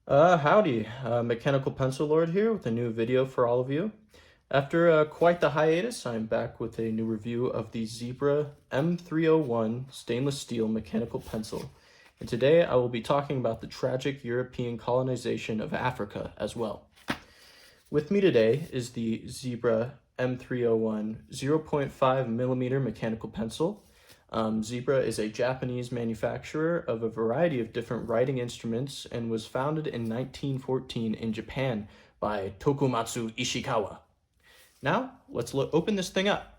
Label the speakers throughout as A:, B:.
A: Howdy, Mechanical Pencil Lord here with a new video for all of you. After quite the hiatus, I'm back with a new review of the Zebra M301 stainless steel mechanical pencil. And today I will be talking about the tragic European colonization of Africa as well. With me today is the Zebra M301 0.5 millimeter mechanical pencil. Zebra is a Japanese manufacturer of a variety of different writing instruments and was founded in 1914 in Japan by Tokumatsu Ishikawa. Now, let's open this thing up.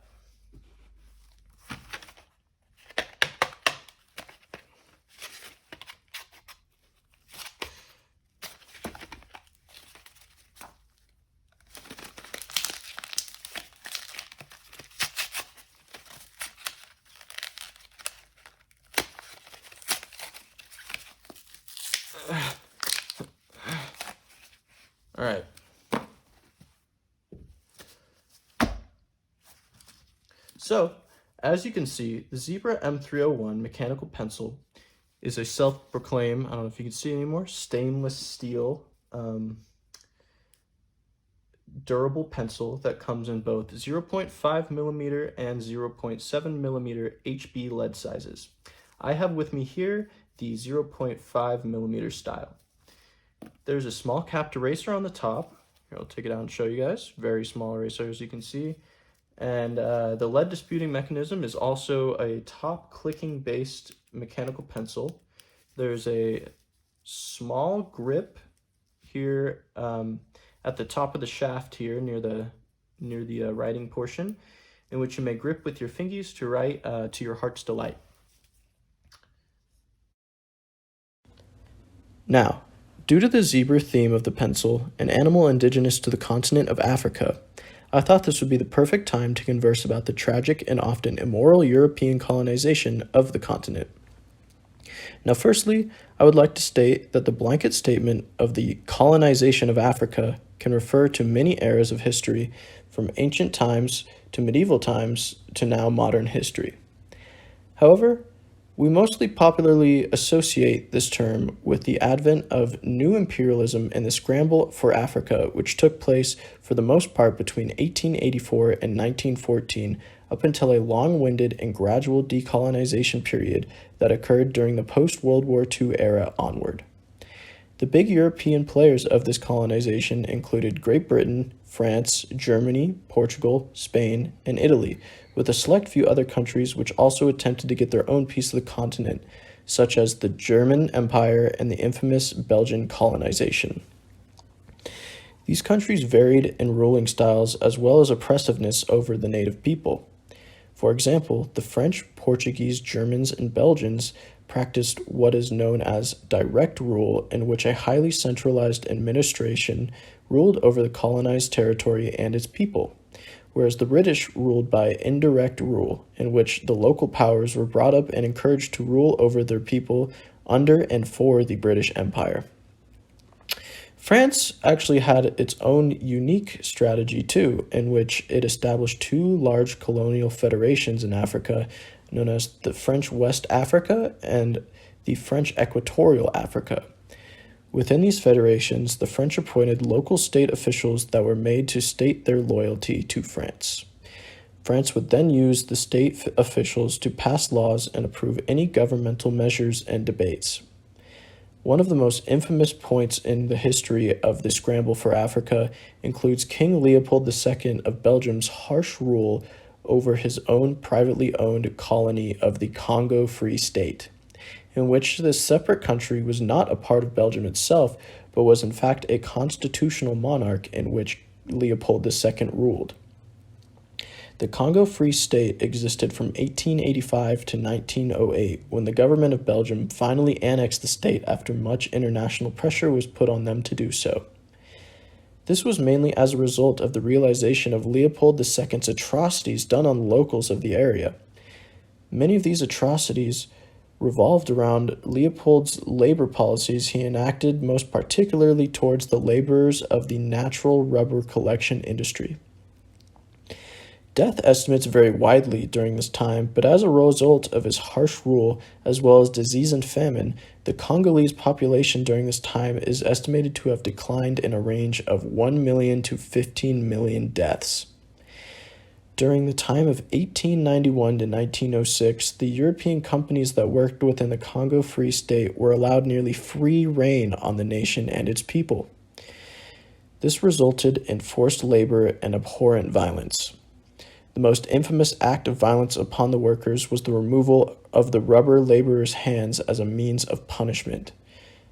A: All right. So, as you can see, the Zebra M301 mechanical pencil is a self-proclaimed, I don't know if you can see anymore, stainless steel durable pencil that comes in both 0.5 millimeter and 0.7 millimeter HB lead sizes. I have with me here the 0.5 millimeter style. There's a small capped eraser on the top. Here, I'll take it out and show you guys. Very small eraser, as you can see. And the lead disputing mechanism is also a top clicking based mechanical pencil. There's a small grip here at the top of the shaft here near the writing portion, in which you may grip with your fingies to write to your heart's delight. Now, due to the zebra theme of the pencil, an animal indigenous to the continent of Africa, I thought this would be the perfect time to converse about the tragic and often immoral European colonization of the continent. Now, firstly, I would like to state that the blanket statement of the colonization of Africa can refer to many eras of history, from ancient times to medieval times to now modern history. However, we mostly popularly associate this term with the advent of new imperialism and the scramble for Africa, which took place for the most part between 1884 and 1914, up until a long-winded and gradual decolonization period that occurred during the post-World War II era onward. The big European players of this colonization included Great Britain, France, Germany, Portugal, Spain, and Italy, with a select few other countries which also attempted to get their own piece of the continent, such as the German Empire and the infamous Belgian colonization. These countries varied in ruling styles as well as oppressiveness over the native people. For example, the French, Portuguese, Germans, and Belgians practiced what is known as direct rule, in which a highly centralized administration ruled over the colonized territory and its people, whereas the British ruled by indirect rule, in which the local powers were brought up and encouraged to rule over their people under and for the British Empire. France actually had its own unique strategy too, in which it established two large colonial federations in Africa, known as the French West Africa and the French Equatorial Africa. Within these federations, the French appointed local state officials that were made to state their loyalty to France. France would then use the state officials to pass laws and approve any governmental measures and debates. One of the most infamous points in the history of the scramble for Africa includes King Leopold II of Belgium's harsh rule over his own privately owned colony of the Congo Free State, in which this separate country was not a part of Belgium itself, but was in fact a constitutional monarch in which Leopold II ruled. The Congo Free State existed from 1885 to 1908, when the government of Belgium finally annexed the state after much international pressure was put on them to do so. This was mainly as a result of the realization of Leopold II's atrocities done on locals of the area. Many of these atrocities revolved around Leopold's labor policies he enacted, most particularly towards the laborers of the natural rubber collection industry. Death estimates vary widely during this time, but as a result of his harsh rule, as well as disease and famine, the Congolese population during this time is estimated to have declined in a range of 1 million to 15 million deaths. During the time of 1891 to 1906, the European companies that worked within the Congo Free State were allowed nearly free rein on the nation and its people. This resulted in forced labor and abhorrent violence. The most infamous act of violence upon the workers was the removal of the rubber laborers' hands as a means of punishment.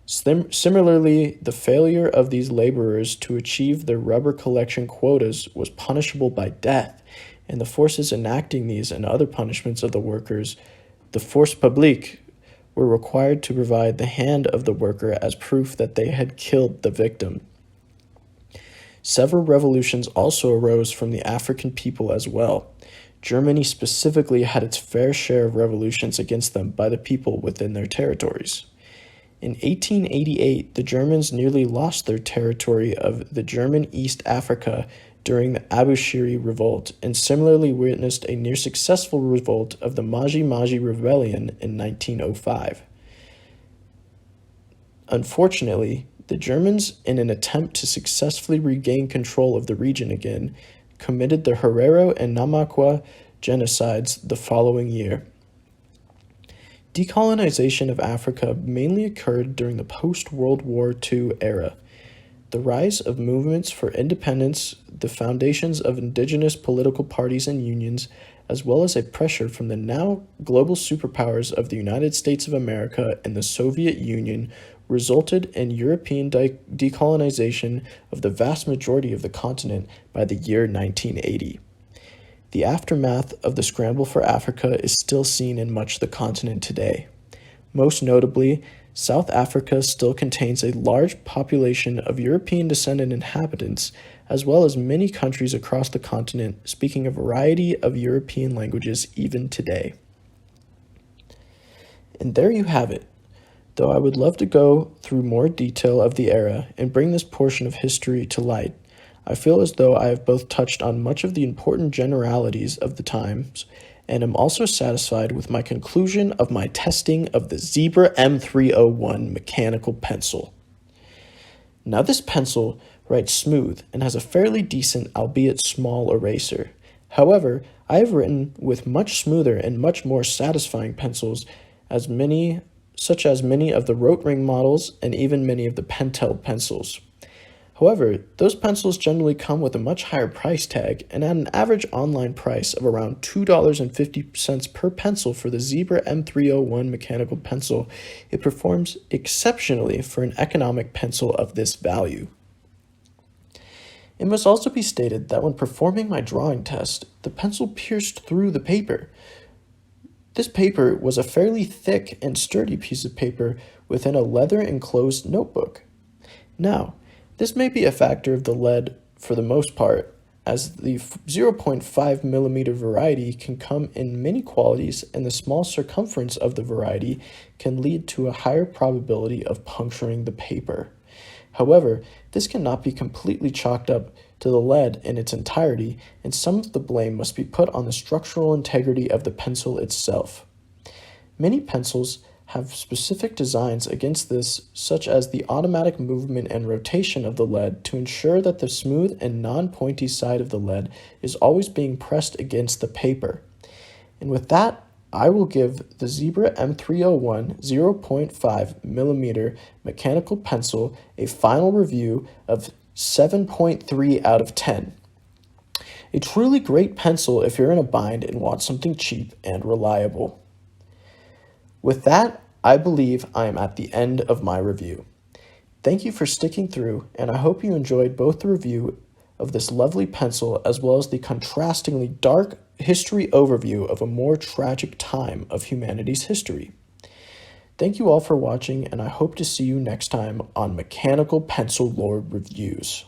A: Similarly, the failure of these laborers to achieve their rubber collection quotas was punishable by death, and the forces enacting these and other punishments of the workers, the force publique, were required to provide the hand of the worker as proof that they had killed the victim. Several revolutions also arose from the African people as well. Germany specifically had its fair share of revolutions against them by the people within their territories. In 1888, the Germans nearly lost their territory of the German East Africa during the Abushiri Revolt, and similarly witnessed a near-successful revolt of the Maji-Maji Rebellion in 1905. Unfortunately, the Germans, in an attempt to successfully regain control of the region again, committed the Herero and Namakwa genocides the following year. Decolonization of Africa mainly occurred during the post-World War II era. The rise of movements for independence, the foundations of indigenous political parties and unions, as well as a pressure from the now global superpowers of the United States of America and the Soviet Union resulted in European decolonization of the vast majority of the continent by the year 1980. The aftermath of the scramble for Africa is still seen in much of the continent today. Most notably, South Africa still contains a large population of European-descended inhabitants, as well as many countries across the continent speaking a variety of European languages even today. And there you have it. Though I would love to go through more detail of the era and bring this portion of history to light, I feel as though I have both touched on much of the important generalities of the times and am also satisfied with my conclusion of my testing of the Zebra M301 mechanical pencil. Now this pencil writes smooth and has a fairly decent, albeit small, eraser. However, I have written with much smoother and much more satisfying pencils such as many of the Rotring models and even many of the Pentel pencils. However, those pencils generally come with a much higher price tag, and at an average online price of around $2.50 per pencil for the Zebra M301 mechanical pencil, it performs exceptionally for an economic pencil of this value. It must also be stated that when performing my drawing test, the pencil pierced through the paper. This paper was a fairly thick and sturdy piece of paper within a leather-enclosed notebook. Now, this may be a factor of the lead for the most part, as the 0.5 millimeter variety can come in many qualities, and the small circumference of the variety can lead to a higher probability of puncturing the paper. However, this cannot be completely chalked up to the lead in its entirety, and some of the blame must be put on the structural integrity of the pencil itself. Many pencils have specific designs against this, such as the automatic movement and rotation of the lead to ensure that the smooth and non-pointy side of the lead is always being pressed against the paper. And with that, I will give the Zebra M301 0.5 millimeter mechanical pencil a final review of 7.3 out of 10. A truly great pencil if you're in a bind and want something cheap and reliable. With that, I believe I am at the end of my review. Thank you for sticking through, and I hope you enjoyed both the review of this lovely pencil as well as the contrastingly dark history overview of a more tragic time of humanity's history. Thank you all for watching, and I hope to see you next time on Mechanical Pencil Lore Reviews.